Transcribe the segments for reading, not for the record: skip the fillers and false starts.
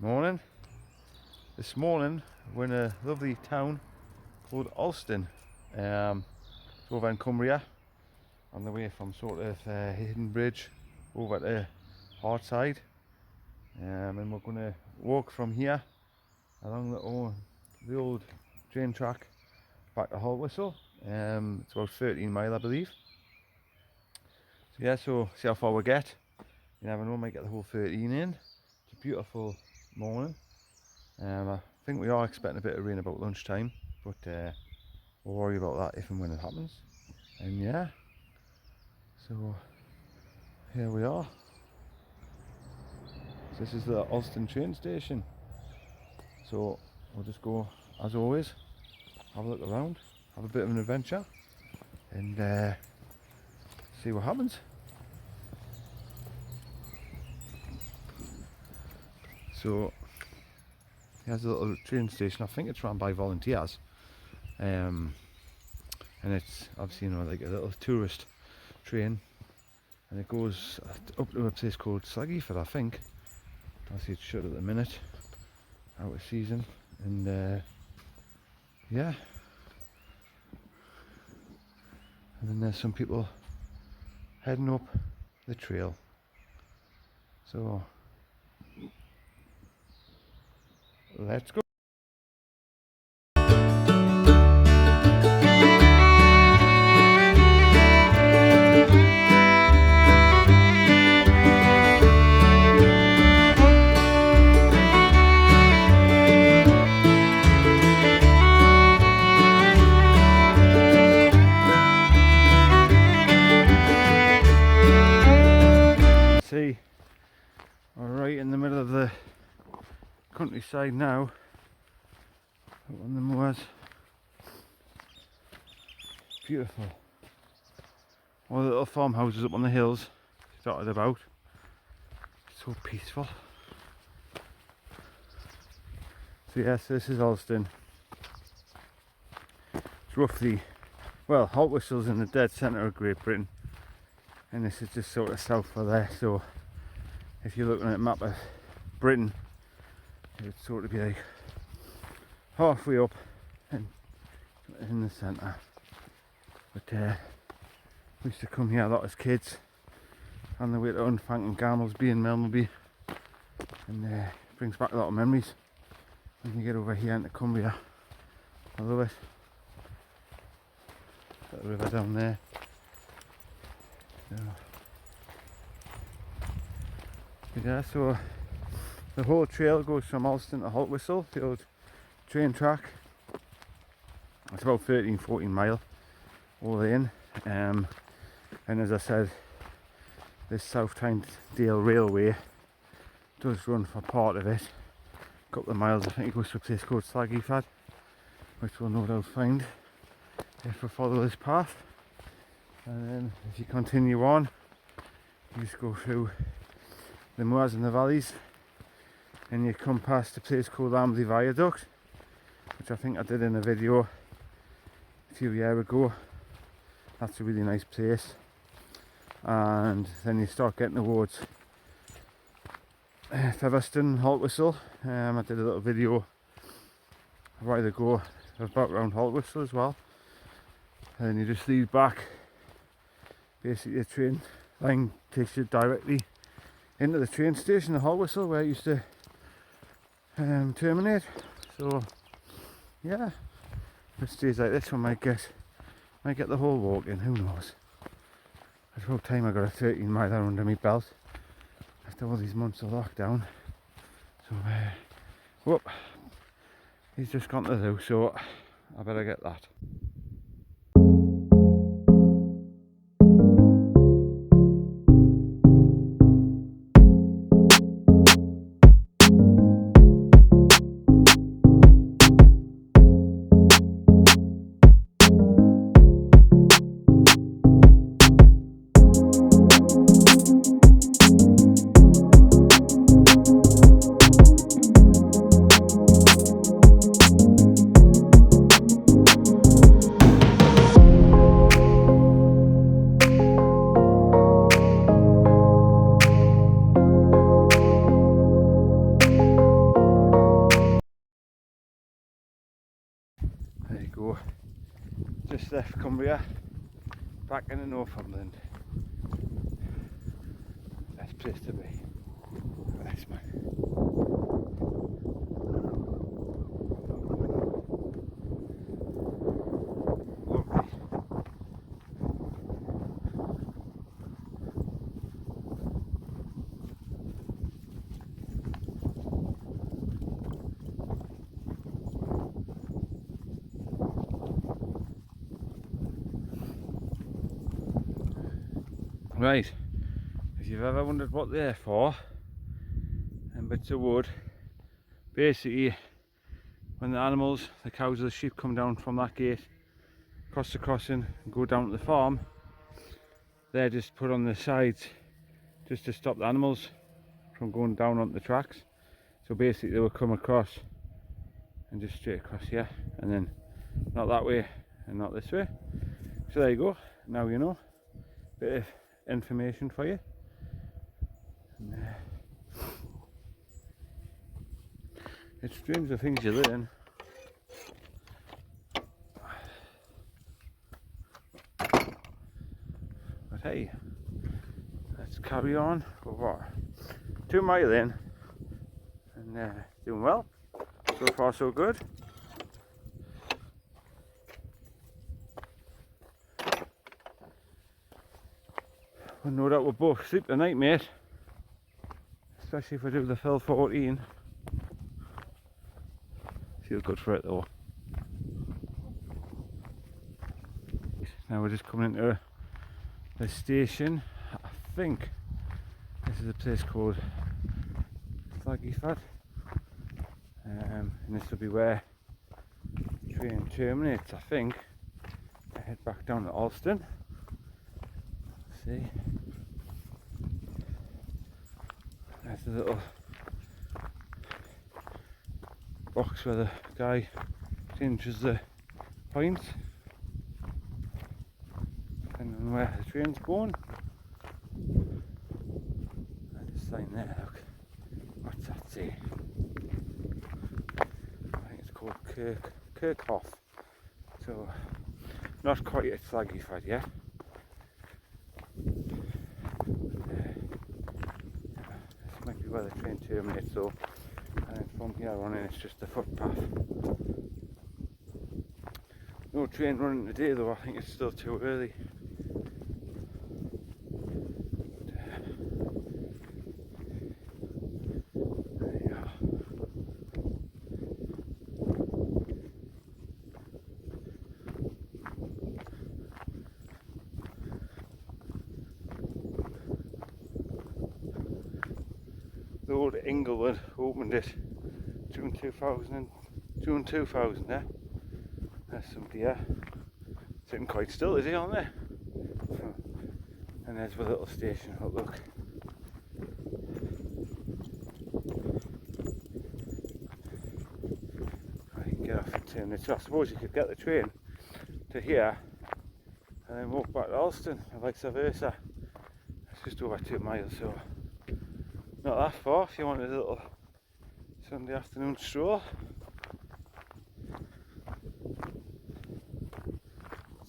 Morning. This morning we're in a lovely town called Alston. It's over in Cumbria, on the way from sort of Hidden Bridge over to Hartside, and we're going to walk from here along the old train track back to Haltwhistle. It's about 13 mile, I believe. So yeah, so see how far we get. You never know, might get the whole 13 in. It's a beautiful morning. I think we are expecting a bit of rain about lunchtime, but we'll worry about that if and when it happens. And yeah, so here we are. So this is the Alston train station. So we'll just go, as always, have a look around, have a bit of an adventure, and see what happens. So here's a little train station. I think it's run by volunteers, and it's obviously, you know, like a little tourist train, and it goes up to a place called Slaggyford, I think. Obviously it's shut at the minute, out of season, and yeah. And then there's some people heading up the trail. So let's go. See, we're right in the middle of the countryside now, up on the moors. Beautiful. All the little farmhouses up on the hills dotted about. So peaceful. So yes, this is Alston. It's roughly, well, Haltwhistle's in the dead centre of Great Britain, and this is just sort of south of there. So if you're looking at a map of Britain, it would sort of be like halfway up and in the centre. But we used to come here a lot as kids on the way to Unfank and Garmlesby and Melmleby, and it brings back a lot of memories when you get over here into Cumbria. I love it. Got the river down there. So, yeah, so the whole trail goes from Alston to Haltwhistle, the old train track. It's about 13-14 mile all in, and as I said, this South Tynedale Railway does run for part of it, a couple of miles. I think it goes to a place called Slaggyford, which we'll no doubt find if we follow this path. And then if you continue on, you just go through the moors and the valleys, and you come past a place called Lambley Viaduct, which I think I did in a video a few years ago. That's a really nice place. And then you start getting towards Featherstone, Haltwhistle. I did a little video a while ago about around Haltwhistle as well. And then you just lead back. Basically the train line takes you directly into the train station at Haltwhistle, where it used to terminate. So yeah, if it stays like this, we might get the whole walk in, who knows. It's about time I got a 13 miler under my belt after all these months of lockdown. So whoop, he's just gone to the loo, so I better get that. left Cumbria back into Northumberland. Best place to be. Nice, man. Lovely. Right, if you've ever wondered what they're for, and bits of wood, basically when the animals, the cows or the sheep come down from that gate, cross the crossing and go down to the farm, they're just put on the sides just to stop the animals from going down onto the tracks. So basically they will come across and just straight across here, and then not that way and not this way. So there you go, now you know, bit of information for you. And, it's strange the things you learn. But hey, let's carry on. We're what, 2 mile in, and doing well. So far so good. Well, no doubt we'll both sleep tonight, mate. Especially if we do the Fell 14. Feel good for it though. Now we're just coming into the station. I think this is a place called Slaggyford. And this will be where the train terminates, I think. I head back down to Alston. See, there's the little box where the guy changes the points depending on where the train's going. There's a sign there, look. What's that say? I think it's called Kirkhaugh. So not quite at Slaggyford yet. This might be where the train terminates though, and then from here on in it's just a footpath. No train running today though, I think it's still too early. There you are. Lord Inglewood opened it June 2000, yeah. There's somebody here sitting quite still, is he, on there? And there's the little station, oh, look. I can get off and turn this. I suppose you could get the train to here and then walk back to Alston, and vice versa. It's just over 2 miles, so not that far if you wanted a little Sunday afternoon stroll.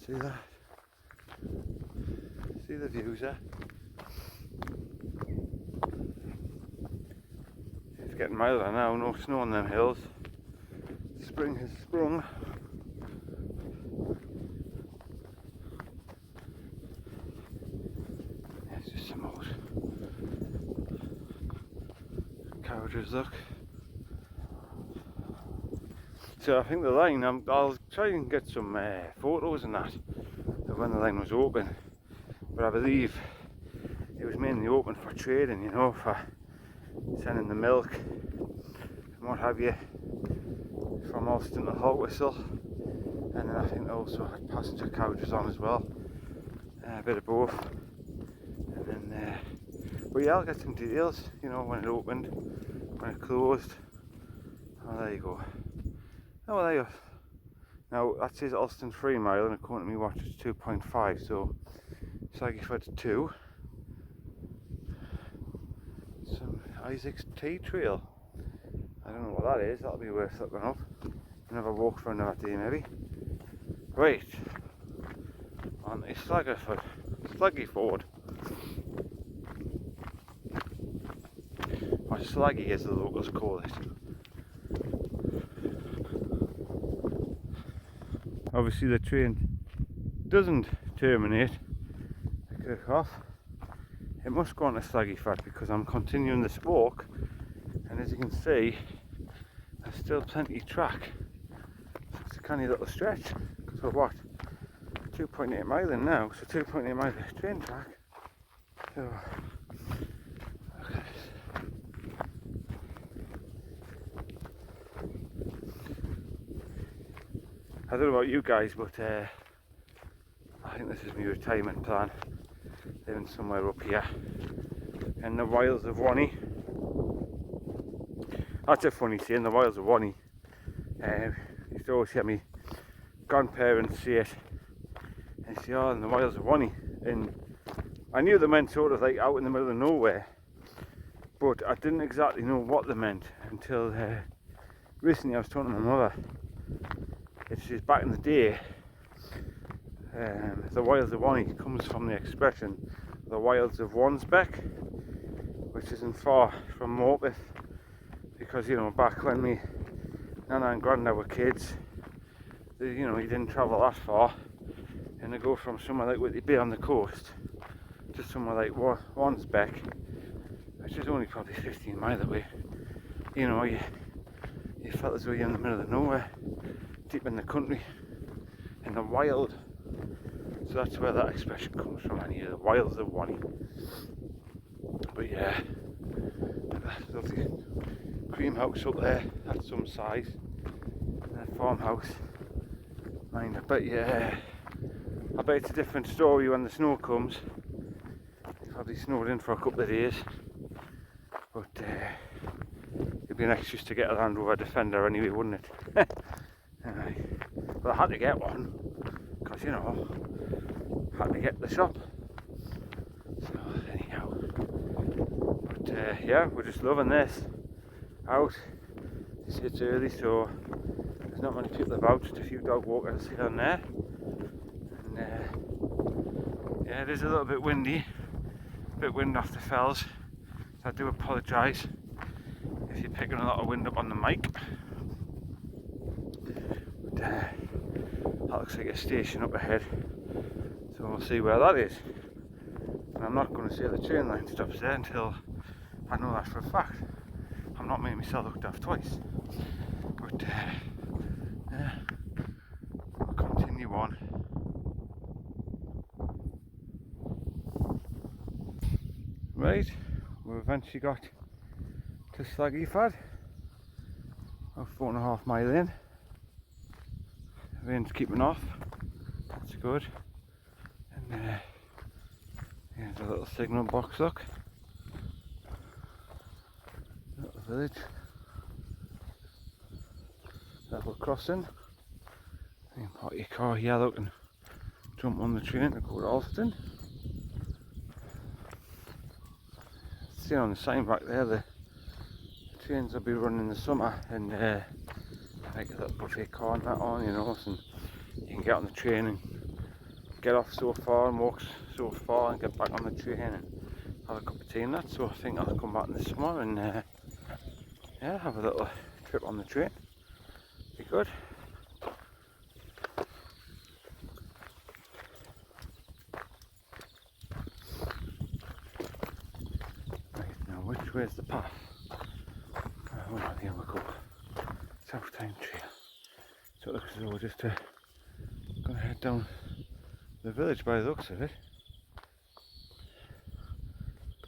See that? See the views there? It's getting milder now, no snow on them hills. Spring has sprung. There's just some old carriages, look. So I think the line, I'll try and get some photos and that of when the line was open, but I believe it was mainly open for trading, you know, for sending the milk and what have you from Alston to Haltwhistle, and then I think they also had passenger carriages on as well, a bit of both. And then but yeah, I'll get some details, you know, when it opened, when it closed. Oh, there you go. Oh, well, there you go. Now that says Alston 3 mile, and according to me watch it's 2.5, so Slaggyford's 2. Some Isaac's Tea Trail. I don't know what that is, that'll be worth looking up. Another walk for another day maybe. Right, on the Slaggyford, or Slaggy as the locals call it. Obviously the train doesn't terminate at Kirkhaugh. It must go on to Slaggyford because I'm continuing this walk, and as you can see there's still plenty of track. So it's a canny little stretch because we're what, 2.8 mile in now, so 2.8 mile of train track. So look at this. I don't know about you guys, but I think this is my retirement plan, living somewhere up here in the wilds of Wanney. That's a funny saying, the wilds of Wanney. Used to always hear me grandparents say it, and say, oh, in the wilds of Wanney. And I knew they meant sort of like out in the middle of nowhere, but I didn't exactly know what they meant until recently I was talking to my mother. It says back in the day, the wilds of Wanney comes from the expression the wilds of Wansbeck, which isn't far from Morpeth, because you know, back when me Nana and Granda were kids, you know, you didn't travel that far, and to go from somewhere like Whitley Bay on the coast to somewhere like Wansbeck, which is only probably 15 miles away, you know, you felt as though you're in the middle of nowhere, deep in the country, in the wild. So that's where that expression comes from, anyway, the wilds of Wanney. But yeah, that lovely cream house up there, that's some size, and a farmhouse, mind. But yeah, I bet it's a different story when the snow comes. It's probably snowed in for a couple of days, but it'd be an excuse to get a Land Rover Defender anyway, wouldn't it? Anyway, but I had to get one because, you know, I had to get the shop. So anyhow, but yeah, we're just loving this out. It's early, so there's not many people about, just a few dog walkers here and there. And yeah, it is a little bit windy, a bit wind off the fells, so I do apologise if you're picking a lot of wind up on the mic. But that looks like a station up ahead, so we'll see where that is. And I'm not going to say the train line stops there until I know that for a fact. I'm not making myself look daft twice. But yeah, we'll continue on. Right, we've eventually got to Slaggyford, about 4.5 miles in. The rain's keeping off, that's good. And here's a little signal box, look. Little village. Level crossing. You can park your car here, look, and jump on the train to go to Alston. See on the sign back there, the trains will be running in the summer, and like a little buffet car and that on, you know, so you can get on the train and get off so far and walk so far and get back on the train and have a cup of tea and that. So I think I'll come back in the summer and yeah, have a little trip on the train. Be good. Right, now which way is the path? Oh, there we go. South Tynedale Trail. So it looks as though we're just going to head down the village by the looks of it.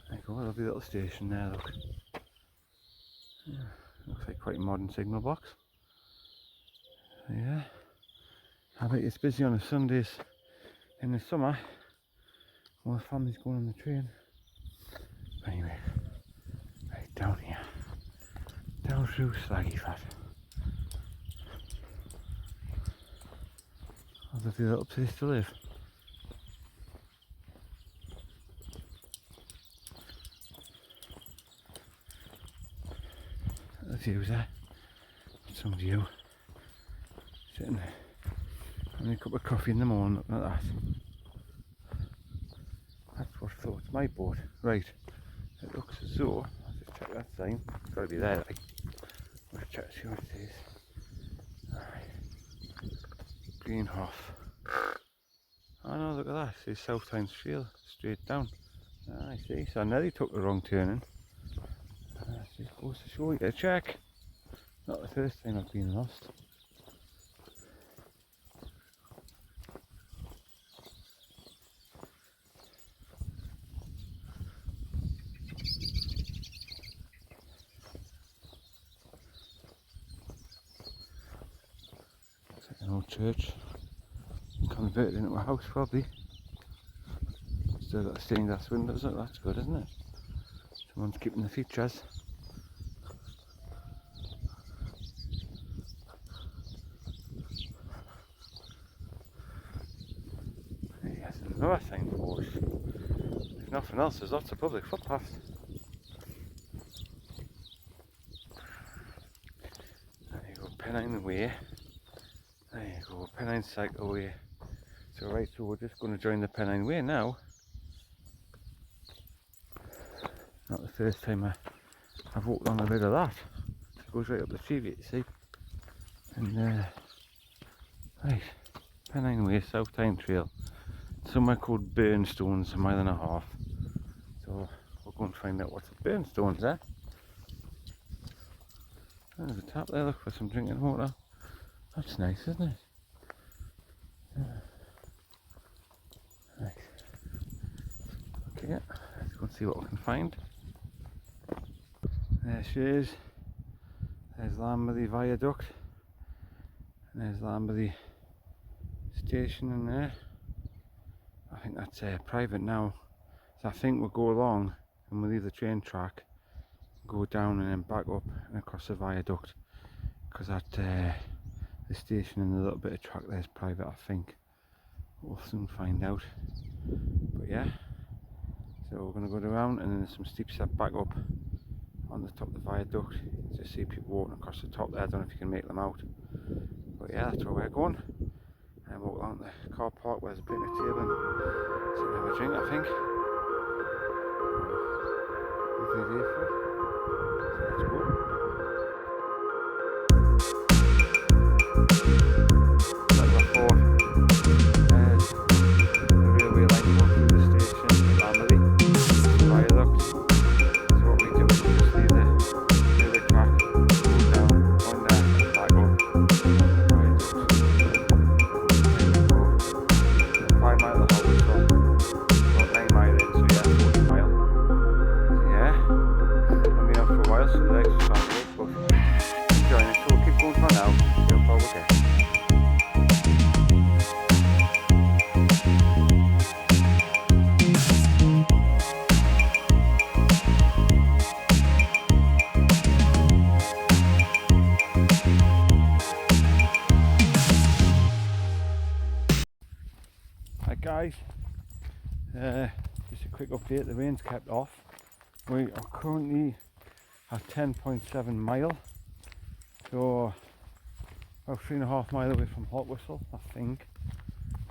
There you go, a lovely little station there, look. Yeah, looks like quite a modern signal box. Yeah, I bet it's busy on the Sundays in the summer. All the families going on the train. Anyway, right down here, down through Slaggyford. A lovely little place to live. The views there, some view. Sitting there, having a cup of coffee in the morning, looking at that. It's my boat. Right. It looks as though, I'll just check that sign. It's got to be there, like. Let's check, see what it is. Alright. Greenhoff. Oh no, look at that. It says South Tynedale Railway, straight down. I see. So I nearly took the wrong turning. It goes to show you. Check. Not the first time I've been lost. Looks like an old church. Converted into a house probably. Still got the stained glass windows. That's good, isn't it? Someone's keeping the features. Yes, another signpost. If nothing else, there's lots of public footpaths. There you go, Pennine Way. There you go, Pennine Cycleway. So right, so we're just going to join the Pennine Way now. Not the first time I've walked on a bit of that. It goes right up the tree, you see. And right, Pennine Way, South Tynedale Trail. Somewhere called Burnstones, 1.5 miles. So we'll go and find out what's at Burnstones there. There's a tap there, look for some drinking water. That's nice, isn't it? Right. Okay, let's go and see what we can find. There she is. There's Lambley Viaduct. And there's Lambererly station in there. I think that's private now. So I think we'll go along and we'll leave the train track, go down and then back up and across the viaduct. Because that the station and a little bit of track there is private, I think. We'll soon find out. But yeah, so we're going to go around and then there's some steep step back up on the top of the viaduct. You just see people walking across the top there. I don't know if you can make them out. But yeah, that's where we're going. And walk along the car park where there's a picnic table and sit and have a drink, I think. Lovely day for it. So let's go. That's what I thought. The railway line going through the station at Lambererly Viaduct. So what we do is we just leave the railway track, go down, on there, back up. 5 miles of Haltwhistle, about 9 miles in, so yeah, 40 miles. So yeah, I've been out for a while, so the legs are starting to work, but enjoying it, so we'll keep going for now, see how far we get. Hi guys, just a quick update, the rain's kept off. We are currently at 10.7 mile, so about 3.5 miles away from Haltwhistle, I think.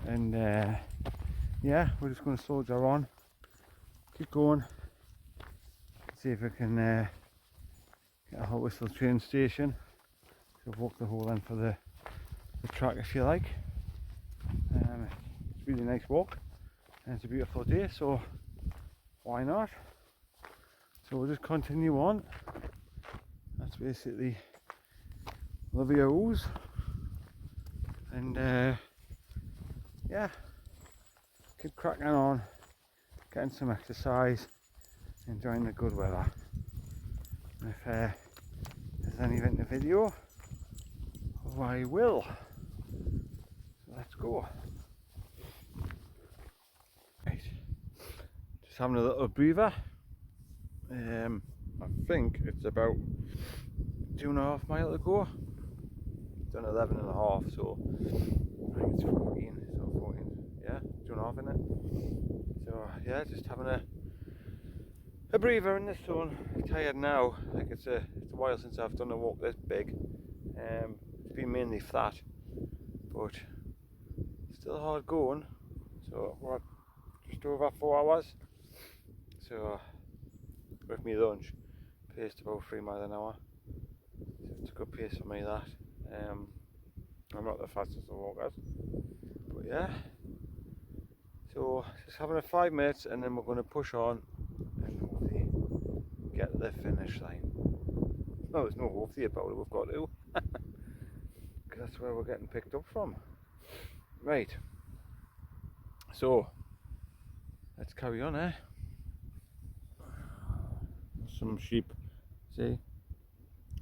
And yeah, we're just going to soldier on, keep going, see if we can get a Haltwhistle train station. So walk the whole length of the track if you like. Really nice walk and it's a beautiful day, so why not? So we'll just continue on. That's basically the views, and yeah, keep cracking on, getting some exercise, enjoying the good weather. And if there's anything in the video, I will. So let's go. Just having a little breather. I think it's about 2.5 miles to go. Done 11.5, so I think it's 14. So 14, yeah, 2.5 in it. So yeah, just having a breather in the sun. Tired now. Like it's a while since I've done a walk this big. It's been mainly flat, but still hard going. So we're just over 4 hours. So with me lunch, paced about 3 miles an hour. So it's a good pace for me that. I'm not the fastest of walkers, but yeah. So just having a 5 minutes and then we're going to push on and hopefully get to the finish line. No, there's no hopefully about it, we've got to. Because that's where we're getting picked up from. Right. So let's carry on, eh? Some sheep, see,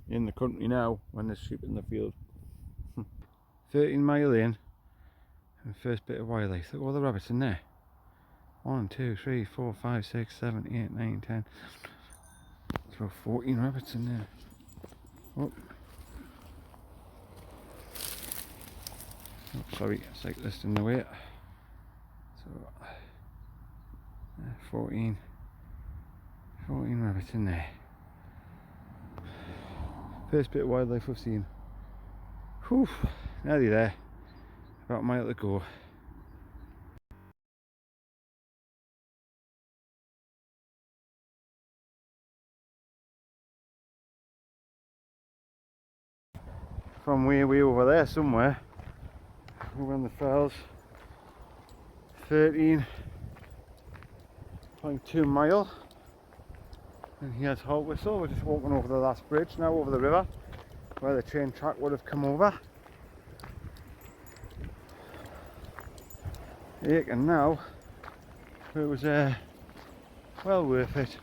in the country now when there's sheep in the field. 13 mile in, and first bit of wildlife. Look at all the rabbits in there. 1, 2, 3, 4, 5, 6, 7, 8, 9, 10. There's about 14 rabbits in there. Oh, oh sorry, cyclist in the way. So 14 rabbits in there. First bit of wildlife we've seen. Whew, nearly there. About a mile to go. From way over there somewhere, over in the fells, 13.2 mile, and here's Haltwhistle. We're just walking over the last bridge now, over the river where the train track would have come over. And now it was well worth it.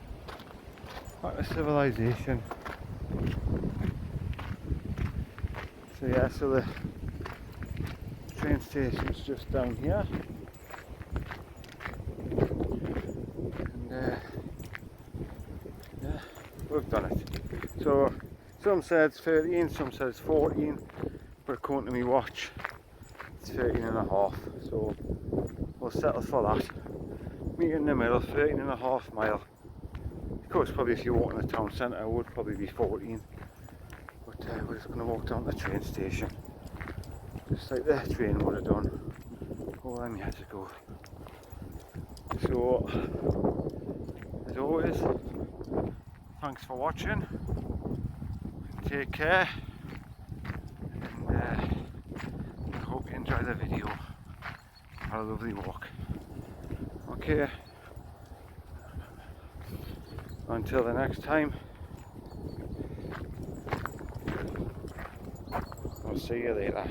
Back to civilization. So yeah, so the train station's just down here, and yeah, we've done it. So some said it's 13, some said it's 14, but according to me watch, it's 13 and a half. So we'll settle for that. Meet in the middle, 13 and a half mile. Of course, probably if you walk in the town centre, it would probably be 14. But we're just going to walk down to the train station, just like the train would have done all them years ago. So, as always, thanks for watching, take care, and I hope you enjoy the video. Have a lovely walk. Okay, until the next time, I'll see you later.